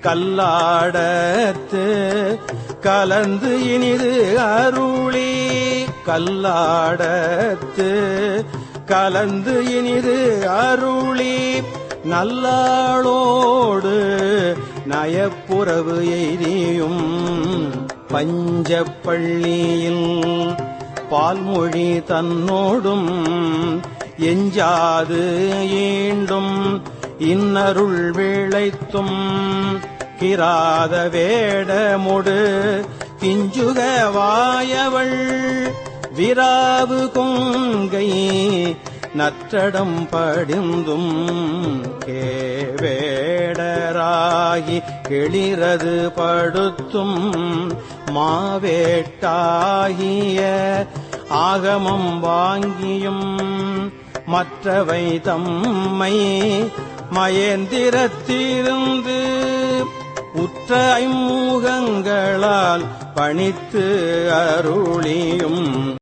கல்லாடத்து கலந்து இனிது அருளி கல்லாடத்து கலந்து இனிது அருளி நல்லாளோடு நயப்புறவு எய்தியும் பஞ்சப்பள்ளியில் பால்மொழி தன்னோடும் எஞ்சாது ஈண்டும் இன்னருள் விளைத்தும் கிராத வேடமொடு கிஞ்சுக வாயவள் விராவு கொங்கை நற்றடம் படிந்தும் கேவேடராகி கிளிரது படுத்தும் மாவேட்டாகிய ஆகமம் வாங்கியும் மற்றவை தம்மை மயந்திரத்திருந்து உற்ற ஐம்முகங்களால் பணித்து அருளியும்